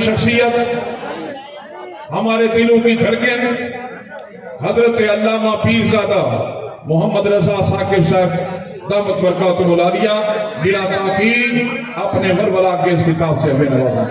شخصیت ہمارے دلوں کی دھڑکن حضرت علامہ پیرزادہ محمد رضا ثاقب صاحب دامت برکاتہ العالیہ بلا تاخیر اپنے ورولہ کے اس کتاب سے ہمیں نوازا۔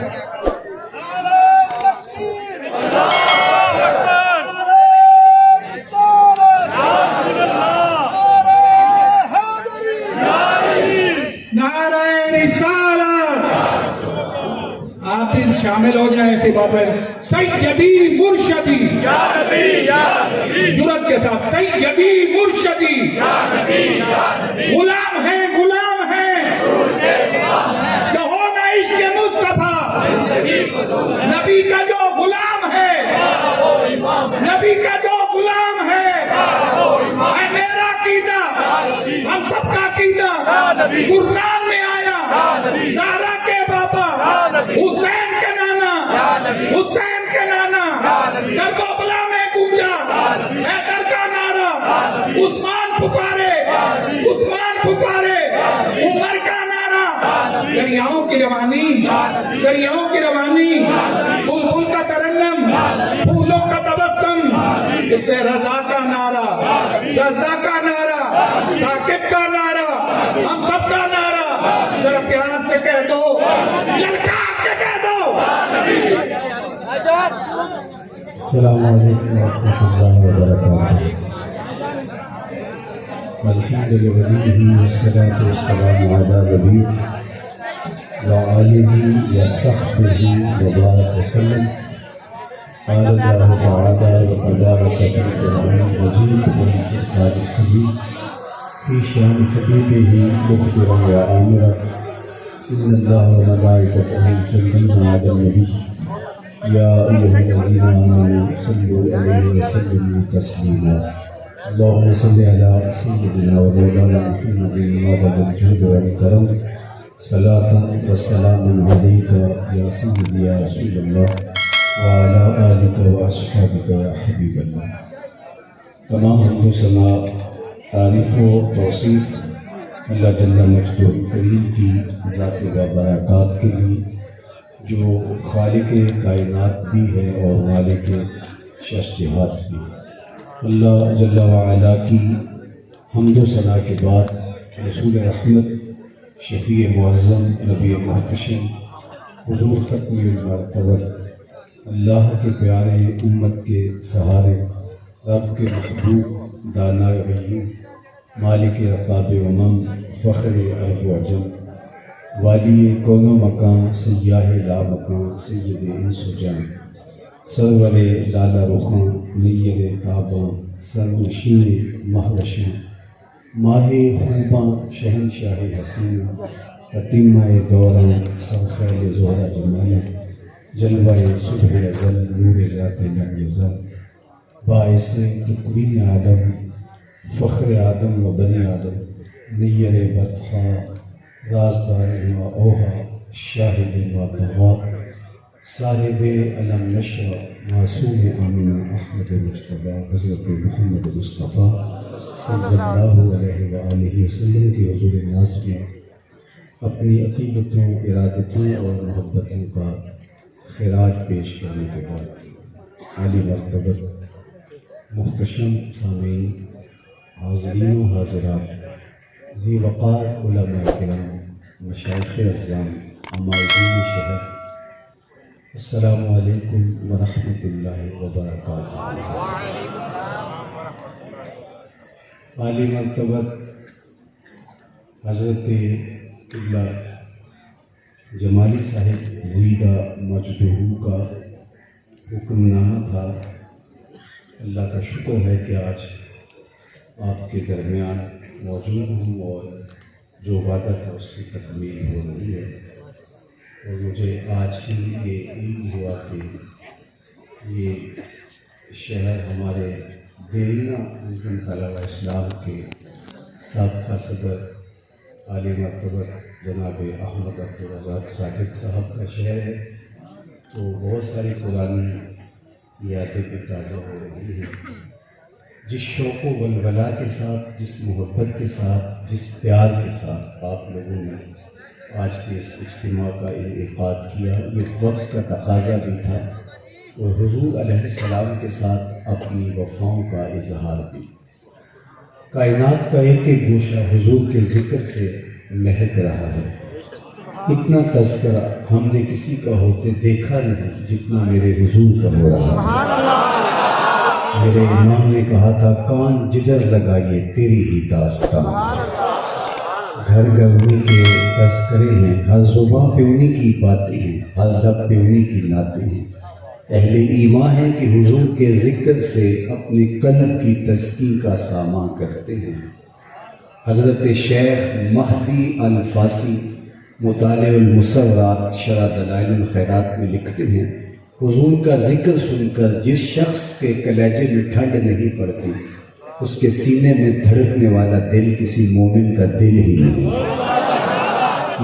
آپ بھی شامل ہو جائیں اسی بات میں۔ سیدی مرشدی یا نبی یا نبی، جرأت کے ساتھ سیدی مرشدی یا نبی یا نبی، غلام ہیں کہو نا عشق مصطفیٰ، نبی کا جو غلام ہے، نبی کا جو غلام ہے، اے میرا عقیدہ ہم سب کا عقیدہ قرآن میں آیا، زہرا کے باپا حسین کے نانا، حسین کے نانا کربلا میں گونجا حیدر کا نعرہ، عثمان پکارے، عثمان پکارے، عمر کا نعرہ، دریاؤں کی روانی، دریاؤں کی روانی، بلبل کا ترنم، پھولوں کا تبسم، رضا کا نعرہ، رضا کا نعرہ، ثاقب کا نعرہ، ہم سب کا نعرہ، ذرا پیار سے کہہ دو، للکار کے کہہ دو۔ السلام علیکم ورحمۃ اللہ وبرکاتہ۔ الحمد للہ والصلاۃ والسلام علی نبیہ وآلہ وصحبہ وبارک وسلم۔ قال اللہ تعالی وتبارک فی القرآن المجید والفرقان الحمید فی شان حبیبہ مخبرا وآمرا ان اللہ وملائکتہ یصلون علی النبی یا ایھا الذین آمنوا صلوا علیہ وسلموا تسلیما۔ اللہم صل علی سیدنا و مولانا محمد موجب الجود والکرم صلاۃ و سلام علیک یا سیدی یا رسول اللہ وعلی آلک و اصحابک یا حبیب اللہ۔ تمام حمد و ثنا، تعریف و توصیف اللہ جل مجدہ کریم کی ذات و برکات کے لیے، جو خالق کائنات بھی ہے اور مالک شش جہات بھی۔ اللہ جل وعلا کی حمد و ثنا کے بعد رسول رحمت، شفیع معظم، نبی محتشم، حضور ختم المرتبہ، اللہ کے پیارے، امت کے سہارے، رب کے محبوب، دانائے غیوب، مالک ارباب امم، فخر عرب و عجم، والی کون و مکان، سیاہ لا مکان، سید انس و جان، سرور لالا رخاں، نیر تاباں، سرنشین مہوشاں، ماہ خوباں، شہنشاہ حسین، تتمہ دوراں، سرخیل زہرہ جمالاں، جلوہ صبح ازل، نور ذات لم یزل، باعث تکوین عالم، فخر آدم و بنی آدم، نیر بطحا، رازدار و اوہا، شاہد و طغا، صاحب علم نشر، معصوم آمین احمد مجتبیٰ، حضرت محمد مصطفیٰ صلی اللہ علیہ وآلہ وسلم کی حضور ناز میں اپنی عقیدتوں، ارادتوں اور محبتوں کا خراج پیش کرنے کے بعد، عالی مرتبہ محتشم سامعین، حاضرین و حاضرات، ذی وقار علماء کرام، مشائخ اعظام، عمائدین شہر، السلام علیکم ورحمۃ اللہ وبرکاتہ۔ عالی مرتبہ حضرت قبلہ جمالی صاحب زیدہ مجدہ کا حکم نامہ تھا۔ اللہ کا شکر ہے کہ آج آپ کے درمیان موجود ہوں اور جو وعدہ تھا اس کی تکمیل ہو رہی ہے، اور مجھے آج ہی یہ علم ہوا کہ یہ شہر ہمارے دیرینہ انجمن طلبہ اسلام کے سابقہ صدر عالی مرتبہ جناب احمد عبدالرزاق ساجد صاحب کا شہر ہے، تو بہت ساری پرانی یادیں بھی تازہ ہو رہی ہیں۔ جس شوق و ولولہ کے ساتھ، جس محبت کے ساتھ، جس پیار کے ساتھ آپ لوگوں نے آج کے اس اجتماع کا انعقاد کیا، یہ وقت کا تقاضا بھی تھا اور حضور علیہ السلام کے ساتھ اپنی وفاؤں کا اظہار بھی۔ کائنات کا ایک ایک گوشہ حضور کے ذکر سے مہک رہا ہے۔ اتنا تذکرہ ہم نے کسی کا ہوتے دیکھا نہیں جتنا میرے حضور کا ہو رہا ہے۔ میرے امام نے کہا تھا کان جدھر لگائیے تیری ہی داستان، گھر گھر انہی کے تذکرے ہیں، ہر زباں پہ انہی کی باتیں ہیں، ہر لب پہ انہی کی نعتیں ہیں۔ اہل ایمان ہیں کہ حضور کے ذکر سے اپنے قلب کی تسکین کا سامان کرتے ہیں۔ حضرت شیخ مہدی الفاسی مطالع المسرات شرح دلائل الخیرات میں لکھتے ہیں، حضور کا ذکر سن کر جس شخص کے کلیجے میں ٹھنڈ نہیں پڑتی، اس کے سینے میں دھڑکنے والا دل کسی مومن کا دل ہی نہیں۔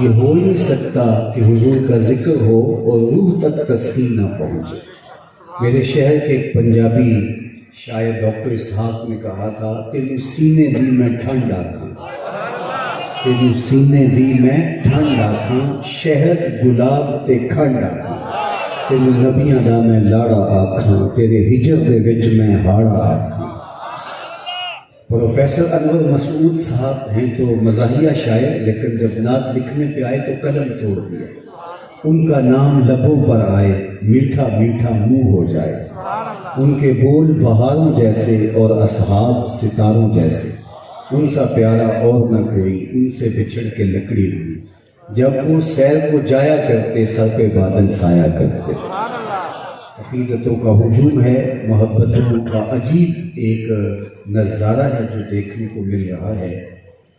یہ ہو ہی نہیں سکتا کہ حضور کا ذکر ہو اور روح تک تسکین نہ پہنچے۔ میرے شہر کے ایک پنجابی شاعر ڈاکٹر اسحاق نے کہا تھا، تینو سینے دی میں ٹھنڈ آکھاں، تینو سینے دی میں ٹھنڈ آکھاں، شہد گلاب تے کھنڈ آکھاں، تینو نبیاں دا میں لاڑا آکھاں، تیرے ہجر دے وچ میں ہاڑا آکھاں۔ پروفیسر انور مسعود صاحب ہیں تو مزاحیہ شاعر، لیکن جب نعت لکھنے پہ آئے تو قلم توڑ دیا۔ ان کا نام لبوں پر آئے، میٹھا میٹھا منہ ہو جائے، ان کے بول بہاروں جیسے اور اصحاب ستاروں جیسے، ان سا پیارا اور نہ کوئی، ان سے بچھڑ کے لکڑی ہوئی، جب وہ سیر کو جایا کرتے سر پہ بادل سایا کرتے۔ عقیدتوں کا ہجوم ہے، محبتوں کا عجیب ایک نظارہ ہے جو دیکھنے کو مل رہا ہے۔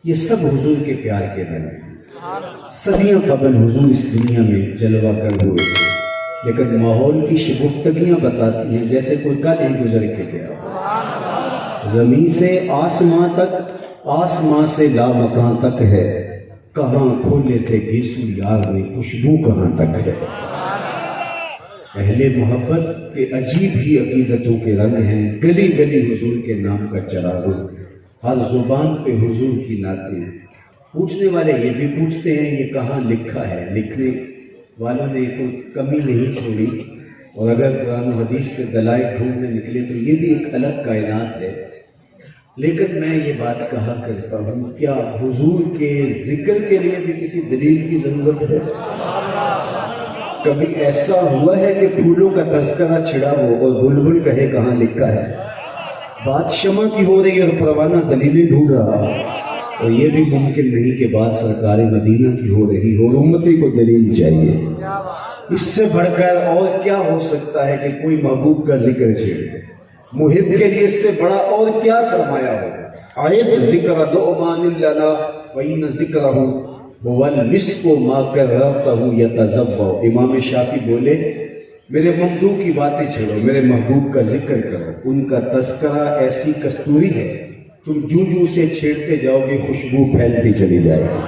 یہ سب حضور کے پیار کے رنگ ہیں۔ صدیاں قبل حضور اس دنیا میں جلوہ گر ہوئے تھے، لیکن ماحول کی شگفتگیاں بتاتی ہیں جیسے کوئی کل ہی گزر کے گیا۔ زمین سے آسماں تک، آسماں سے لامکاں تک ہے، کہاں کھولے تھے گیسو یار نے، خوشبو کہاں تک ہے۔ اہل محبت کے عجیب ہی عقیدتوں کے رنگ ہیں، گلی گلی حضور کے نام کا چراغ، ہر زبان پہ حضور کی نعتیں۔ پوچھنے والے یہ بھی پوچھتے ہیں یہ کہاں لکھا ہے، لکھنے والوں نے کوئی کمی نہیں چھوڑی، اور اگر قرآن و حدیث سے دلائل ڈھونڈنے نکلے تو یہ بھی ایک الگ کائنات ہے۔ لیکن میں یہ بات کہا کرتا ہوں، کیا حضور کے ذکر کے لیے بھی کسی دلیل کی ضرورت ہے؟ کبھی ایسا ہوا ہے کہ پھولوں کا تذکرہ چھڑا ہو اور بلبل کہے کہاں لکھا ہے؟ بات شمع کی ہو رہی ہے اور پروانہ دلیلیں ڈھونڈ رہا، اور یہ بھی ممکن نہیں کہ بات سرکار مدینہ کی ہو رہی ہو اور امتی کو دلیل چاہیے۔ اس سے بڑھ کر اور کیا ہو سکتا ہے کہ کوئی محبوب کا ذکر چھیڑ دے؟ محب کے لیے اس سے بڑا اور کیا سرمایہ ہو؟ آیت ذکر دعمان لنا فإن ذکرہ هو المسک ما کررتہ یتذوع۔ امام شافعی بولے میرے ممدوح کی باتیں چھوڑو، میرے محبوب کا ذکر کرو، ان کا تذکرہ ایسی کستوری ہے، تم جو سے چھیڑتے جاؤ گے خوشبو پھیلتی چلی جائے گی۔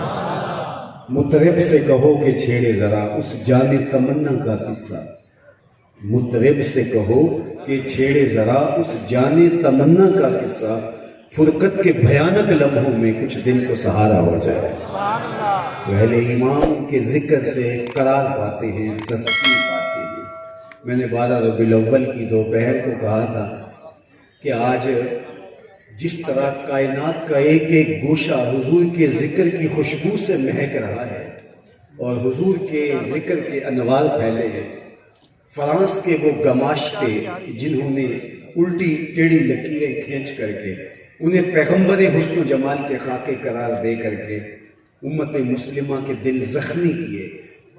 مطرب سے کہو کہ چھیڑے ذرا اس جان تمنا کا قصہ، مطرب سے کہو کہ چھیڑے ذرا اس جان تمنا کا قصہ، فرقت کے بھیانک لمحوں میں کچھ دل کو سہارا ہو جائے۔ تو اہل ایمان کے ذکر سے قرار پاتے ہیں، تسکین پاتے ہیں۔ میں نے 12 ربیع الاول کی دوپہر کو کہا تھا کہ آج جس طرح کائنات کا ایک ایک گوشہ حضور کے ذکر کی خوشبو سے مہک رہا ہے اور حضور کے ذکر کے انوار پھیلے ہیں، فرانس کے وہ گماشتے جنہوں نے الٹی ٹیڑھی لکیریں کھینچ کر کے انہیں پیغمبر حسن و جمال کے خاکے قرار دے کر کے امت مسلمہ کے دل زخمی کیے،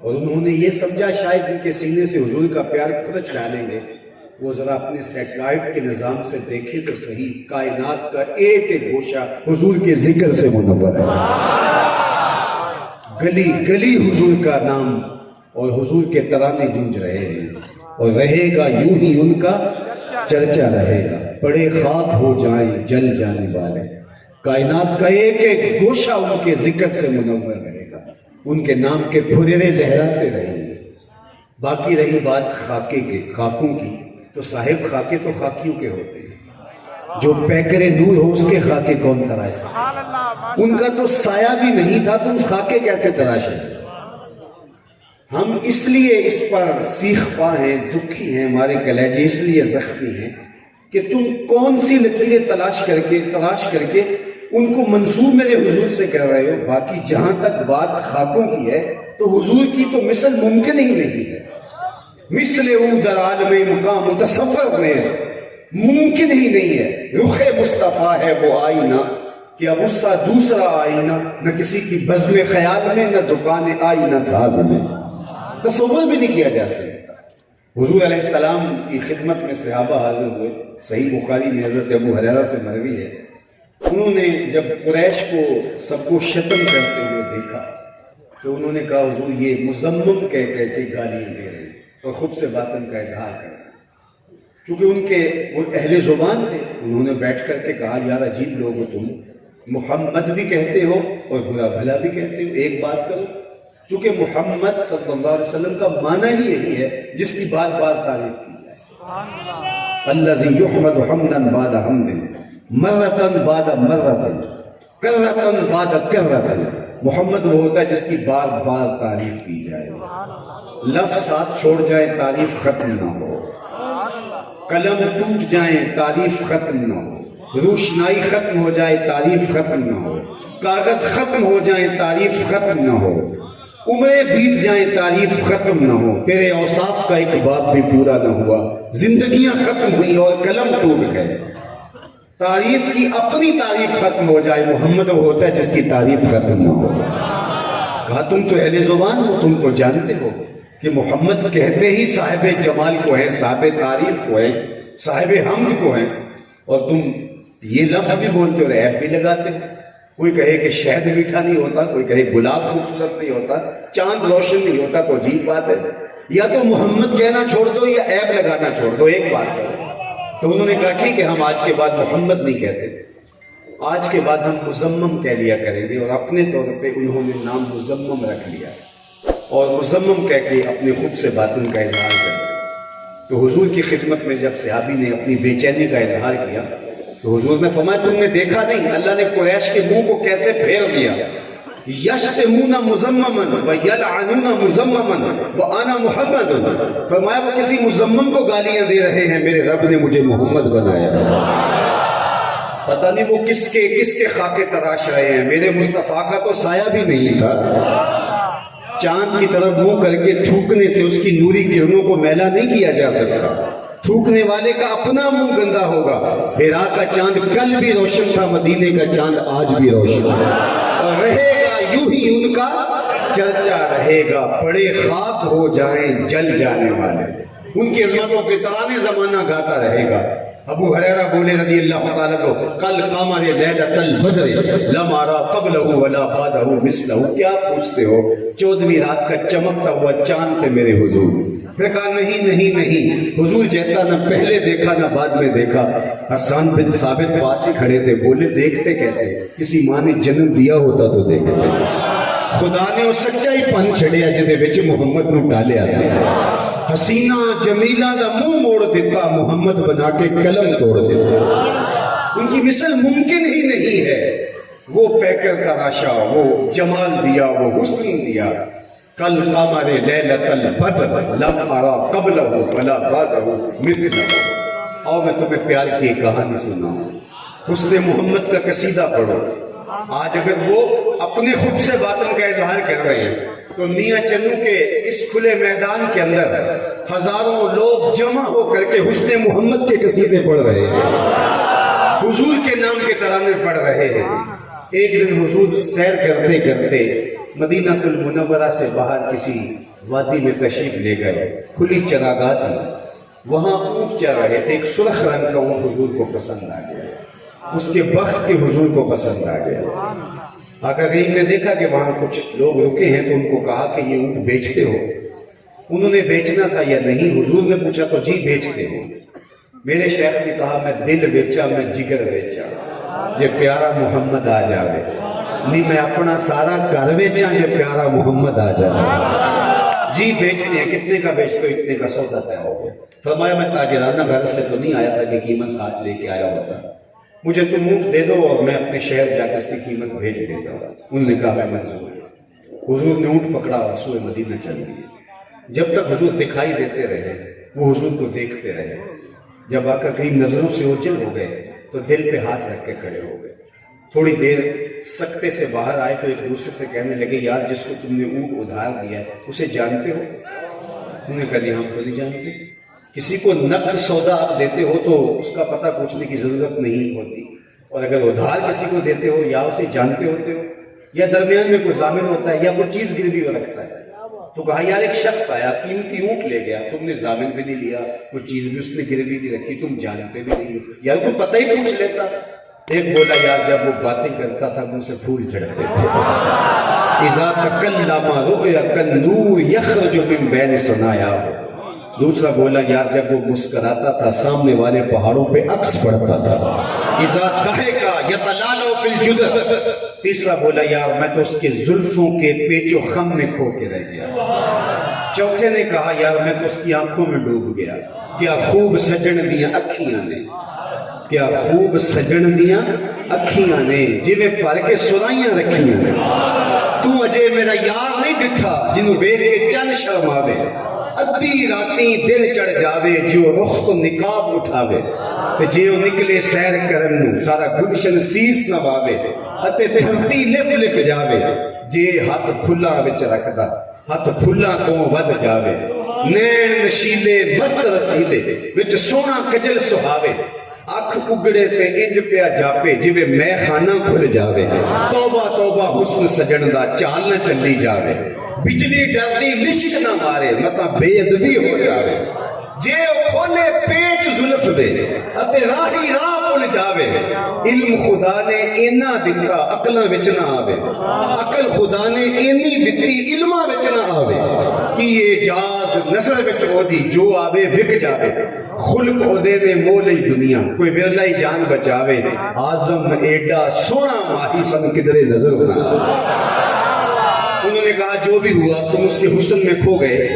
اور انہوں نے یہ سمجھا شاید ان کے سینے سے حضور کا پیار کھرچ ڈالیں گے۔ وہ ذرا اپنے سیٹلائٹ کے نظام سے دیکھیں تو صحیح، کائنات کا ایک ایک گوشہ حضور کے ذکر سے منور ہے۔ گلی گلی حضور کا نام اور حضور کے ترانے گونج رہے ہیں، اور رہے گا یوں ہی ان کا چرچا رہے گا، بڑے خاک ہو جائیں جل جانے والے، کائنات کا ایک ایک گوشہ ان کے ذکر سے منور رہے گا، ان کے نام کے پھریرے لہراتے رہیں گے۔ باقی رہی بات خاکے کے، خاکوں کی، تو صاحب خاکے تو خاکیوں کے ہوتے ہیں، جو پیکر نور ہو اس کے خاکے کون تراشے؟ ان کا تو سایہ بھی نہیں تھا، تم خاکے کیسے تراشے؟ ہم اس لیے اس پر سیخ پا ہیں، دکھی ہیں، ہمارے کلیجے اس لیے زخمی ہیں کہ تم کون سی لکیریں تلاش کر کے ان کو منسوب میرے حضور سے کر رہے ہو۔ باقی جہاں تک بات خاکوں کی ہے تو حضور کی تو مثل ممکن ہی نہیں ہے۔ مثل او در عالم مقام متصور نیز، ممکن ہی نہیں ہے۔ رخ مصطفیٰ ہے وہ آئینہ کہ اب اس سا دوسرا آئینہ، نہ کسی کی بزم خیال میں، نہ دکان آئینہ ساز میں، تصور بھی نہیں کیا جا سکتا۔ حضور علیہ السلام کی خدمت میں صحابہ حاضر ہوئے، صحیح بخاری میں حضرت ابو ہریرہ سے مروی ہے، انہوں نے جب قریش کو سب کو شتم کرتے ہوئے دیکھا تو انہوں نے کہا حضور یہ مذمم کہہ کے گالیاں دے رہے ہیں اور خود سے باطن کا اظہار کر رہے ہیں۔ چونکہ ان کے وہ اہل زبان تھے، انہوں نے بیٹھ کر کے کہا یار عجیب لوگ ہو تم، محمد بھی کہتے ہو اور برا بھلا بھی کہتے ہو، ایک بات کرو۔ چونکہ محمد صلی اللہ علیہ وسلم کا معنی ہی یہی ہے جس کی بار بار تعریف کی جائے۔ الذی یحمد حمدا بعد حمد، مرتن بعد مرتن، کرتن بعد کرتن۔ محمد وہ ہوتا ہے جس کی بار بار تعریف کی جائے، لفظ ساتھ چھوڑ جائے تعریف ختم نہ ہو، قلم ٹوٹ جائیں تعریف ختم نہ ہو، روشنائی ختم ہو جائے تعریف ختم نہ ہو، کاغذ ختم ہو جائیں تعریف ختم نہ ہو، عمریں بیت جائیں تعریف ختم نہ ہو، تیرے اوصاف کا ایک باب بھی پورا نہ ہوا، زندگیاں ختم ہوئی اور قلم ٹوٹ گئے، تعریف کی اپنی تعریف ختم ہو جائے، محمد وہ ہوتا ہے جس کی تعریف ختم نہ ہو۔ کہا تم تو اہل زبان ہو، تم تو جانتے ہو کہ محمد کہتے ہی صاحب جمال کو ہیں، صاحب تعریف کو ہیں، صاحب حمد کو ہیں، اور تم یہ لفظ بھی بولتے ہو، عیب بھی لگاتے ہو۔ کوئی کہے کہ شہد میٹھا نہیں ہوتا، کوئی کہے گلاب خوبصورت نہیں ہوتا، چاند روشن نہیں ہوتا، تو عجیب بات ہے۔ یا تو محمد کہنا چھوڑ دو یا عیب لگانا چھوڑ دو، ایک بات کرو۔ تو انہوں نے کہا ٹھیک ہے ہم آج کے بعد محمد نہیں کہتے، آج کے بعد ہم مزمم کہہ لیا کریں گے، اور اپنے طور پہ انہوں نے نام مزمم رکھ لیا اور مزمم کہہ کے اپنے خود سے باطن کا اظہار کر دیا۔ تو حضور کی خدمت میں جب صحابی نے اپنی بے چینی کا اظہار کیا تو حضور نے فرمایا تم نے دیکھا نہیں اللہ نے قریش کے منہ کو کیسے پھیر دیا، یشتمون مزمما ویلعنون مزمما وانا محمد، فرمایا وہ کسی مزمم کو گالیاں دے رہے ہیں، میرے رب نے مجھے محمد بنایا۔ پتہ نہیں وہ کس کے خاکے تراش رہے ہیں، میرے مصطفیٰ کا تو سایہ بھی نہیں تھا۔ چاند کی طرف منہ کر کے تھوکنے سے اس کی نوری کرنوں کو میلا نہیں کیا جا سکتا، تھوکنے والے کا اپنا منہ گندا ہوگا۔ حرا کا چاند کل بھی روشن تھا، مدینے کا چاند آج بھی روشن ہے، اور رہے گا یوں ہی ان کا چرچا رہے گا، پڑے خاک ہو جائیں جل جانے والے، ان کی عظمتوں کے ترانے زمانہ گاتا رہے گا۔ ابو ہریرہ بولے رضی اللہ تعالیٰ کو قل قمر لیلۃ البدر لم ارى قبلہ ولا بعدہ مثلہ، کیا پوچھتے ہو 14ویں رات کا چمکتا ہوا چاند تھے میرے حضور۔ پھر کہا نہیں حضور جیسا نہ پہلے دیکھا نہ بعد میں دیکھا۔ حسان بن ثابت پاس ہی کھڑے تھے، بولے دیکھتے کیسے، کسی ماں نے جنم دیا ہوتا تو دیکھتے۔ خدا نے وہ سچائی پن چھڑیا جدے وچ محمد نو ڈالیا سی، حسینہ جمیلہ دا منہ موڑ دیتا، محمد بنا کے قلم توڑ دیتا۔ ان کی مثل ممکن ہی نہیں ہے، وہ پیکر تراشا، وہ جمال دیا، وہ حسن دیا۔ کل قمر لیلۃ البدر لم ارى قبلہ ولا بعدہ مثلہ۔ اور میں تمہیں پیار کی ایک کہانی سناؤں، حسن محمد کا قصیدہ پڑھو۔ آج اگر وہ اپنے خود سے باطن کا اظہار کر رہے ہیں تو میاں چنو کے اس کھلے میدان کے اندر ہزاروں لوگ جمع ہو کر کے حسن محمد کے قصیدے پڑھ رہے ہیں، حضور کے نام کے ترانے پڑھ رہے ہیں۔ ایک دن حضور سیر کرتے کرتے مدینہ المنورہ سے باہر کسی وادی میں تشریف لے گئے، کھلی چراگاہ تھی، وہاں اونٹ چر رہے تھے، ایک سرخ رنگ کا اونٹ حضور کو پسند آ گیا، اس کے بخت کے حضور کو پسند آ گیا۔ آقا کریم نے دیکھا کہ وہاں کچھ لوگ رکے ہیں تو ان کو کہا کہ یہ اونٹ بیچتے ہو؟ انہوں نے بیچنا تھا یا نہیں؟ حضور نے پوچھا تو جی بیچتے ہو۔ میرے شیخ نے کہا میں دل بیچا، میں جگر بیچا، جے پیارا محمد آ جاوے، نہیں میں اپنا سارا گھر بیچا جے پیارا محمد آ جاوے۔ جی بیچتے ہیں، کتنے کا بیچتے ہو؟ اتنے کا سودا طے ہو گیا۔ فرمایا میں تاجرانہ گھر سے تو نہیں آیا تھا کہ قیمت ساتھ لے کے آیا ہوتا، مجھے تم اونٹ دے دو اور میں اپنے شہر جا کے اس کی قیمت بھیج دیتا ہوں۔ انہوں نے کہا میں منظور ہوں۔ حضور نے اونٹ پکڑا اور سوئے مدینہ چل دیے۔ جب تک حضور دکھائی دیتے رہے وہ حضور کو دیکھتے رہے. جب آقا کریم نظروں سے اوجھل ہو گئے تو دل پہ ہاتھ رکھ کے کھڑے ہو گئے. تھوڑی دیر سکتے سے باہر آئے تو ایک دوسرے سے کہنے لگے یار جس کو تم نے اونٹ ادھار دیا ہے اسے جانتے ہو؟ انہوں نے کہا نہیں ہم تو نہیں جانتے. کسی کو نقد سودا آپ دیتے ہو تو اس کا پتہ پوچھنے کی ضرورت نہیں ہوتی, اور اگر ادھار کسی کو دیتے ہو یا اسے جانتے ہوتے ہو یا درمیان میں کوئی ضامن ہوتا ہے یا کوئی چیز گروی رکھتا ہے. تو کہا یار ایک شخص آیا قیمتی اونٹ لے گیا, تم نے ضامن بھی نہیں لیا, کوئی چیز بھی اس نے گروی نہیں رکھی, تم جانتے بھی نہیں ہو, یار کوئی پتہ ہی پوچھ لیتا. ایک بولا یار جب وہ باتیں کرتا تھا مجھ سے پھول جھڑتے تھے. اذا تکلم رؤیا کالنور یخرج من بین ثنایاہ. دوسرا بولا یار جب وہ مسکراتا تھا سامنے والے پہاڑوں پہ عکس پڑتا تھا. اذا ضحک یتلالو فی الجدر. تیسرا بولا یار میں تو اس کے زلفوں کے پیچ و خم میں کھو کے رہ گیا. چوتھے نے کہا یار میں تو اس کی آنکھوں میں ڈوب گیا. کیا خوب سجن دیاں اکھیاں نے, کیا خوب سجن دیاں اکھیاں نے, جویں پر کے سرائیاں رکھیاں نے. تو اجے میرا یار نہیں ڈٹھا جنوں ویکھ کے چند شرماوے. ادھی راتی دن چڑھ جاوے جو رخ تو نقاب اٹھاوے. تے جے او نکلے سیر کرن نوں سارا گلشن سیس نواوے. اتے دھرتی لپ لپ جاوے جے ہاتھ پھلاں وچ رکھدا ہاتھ پھلاں تو ود جاوے. نین نشیلے مست رسیلے وچ سونا کجل سہاوے. اکھ اگڑے تے انج پیا جاپے جویں میں خانہ کھل جاوے. توبہ توبہ حسن سجن دا چال نہ چلی جاوے. بجلی ڈردی لشک نہ مارے متا بے ادبی ہو جاوے. جے او کھولے پیچ زلف دے اتے راہی راہ بھول جاوے. علم خدا نے اینا دتا عقلاں وچ نہ آوے. عقل خدا نے اینی دتی علماں وچ نہ آوے. کی اعجاز نظر وچ اودی جو آوے وک جاوے. خلق اودے نے مول دنیا کوئی ورلا ہی جان بچاوے. اعظم ایڈا سونا ماہی سن کدرے نظر نہ آوے. انہوں نے کہا جو بھی ہوا تم اس کے حسن میں کھو گئے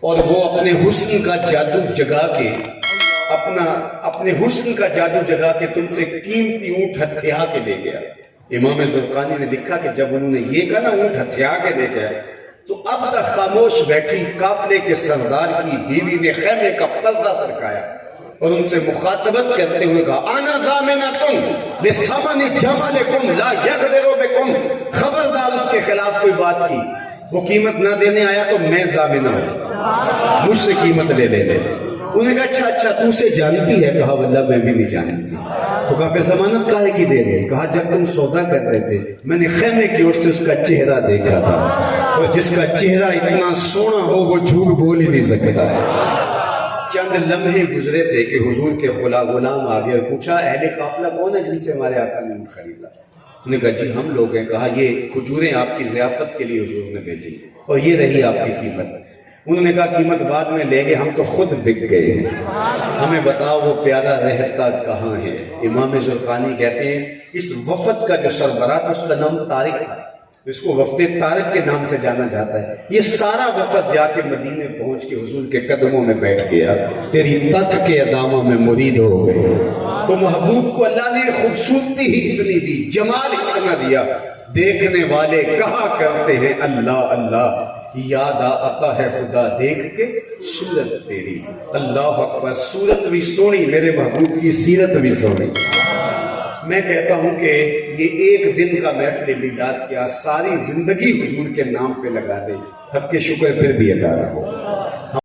اور وہ اپنے حسن کا جادو جگا کے اپنے حسن کا جادو جگا کے تم سے قیمتی اونٹ ہتھیا کے لے گیا. امام زرقانی نے لکھا کہ جب انہوں نے یہ کہا نا اونٹ ہتھیا کے لے گیا تو اب تک خاموش بیٹھی قافلے کے سردار کی بیوی نے خیمے کا پردہ سرکایا اور ان سے مخاطبت کرتے ہوئے کہا انا ضامنۃ لثمن جملکم لا یغدر بکم. خبردار اس کے خلاف کوئی بات کی, وہ قیمت نہ دینے آیا تو میں ضامنہ ہوں, مجھ سے قیمت لے لے. انہوں نے کہا اچھا تو اسے جانتی ہے؟ کہا واللہ میں بھی نہیں جانتی. تو کہا پھر ضمانت کاہے کی دے رہے؟ کہا جب تم سودا کر رہے تھے میں نے خیمے کی اوٹ سے اس کا چہرہ دیکھا تھا, اور جس کا چہرہ اتنا سونا ہو وہ جھوٹ بول ہی نہیں سکتا ہے. چند لمحے گزرے تھے کہ حضور کے غلام آ گئے اور پوچھا اہل قافلہ کون ہے جن سے ہمارے آقا نے اونٹ خریدا؟ انہوں نے کہا جی ہم لوگ ہیں. کہا یہ کھجوریں آپ کی ضیافت کے لیے حضور نے بھیجی اور یہ رہی آپ کی قیمت. انہوں نے کہا قیمت بعد میں لے گے, ہم تو خود بک گئے ہیں, ہمیں بتاؤ وہ پیارا رہتا کہاں ہے. امام زرقانی کہتے ہیں اس وفد کا جو سربراہ تھا اس کا نام طارق تھا, اس کو وفد طارق کے نام سے جانا جاتا ہے. یہ سارا وفد جا کے مدینے پہنچ کے حضور کے قدموں میں بیٹھ گیا. تیری تک کے ادامہ میں مرید ہو گئے. تو محبوب کو اللہ نے خوبصورتی ہی اتنی دی, جمال اتنا دیا, دیکھنے والے کہا کرتے ہیں اللہ اللہ. یاد آتا ہے خدا دیکھ کے صورت تیری. اللہ اکبر, صورت بھی سونی, میرے محبوب کی سیرت بھی سونی. میں کہتا ہوں کہ یہ ایک دن کا محفل میلاد کیا ساری زندگی حضور کے نام پہ لگا دے, حق کے شکر پھر بھی ادا ہو.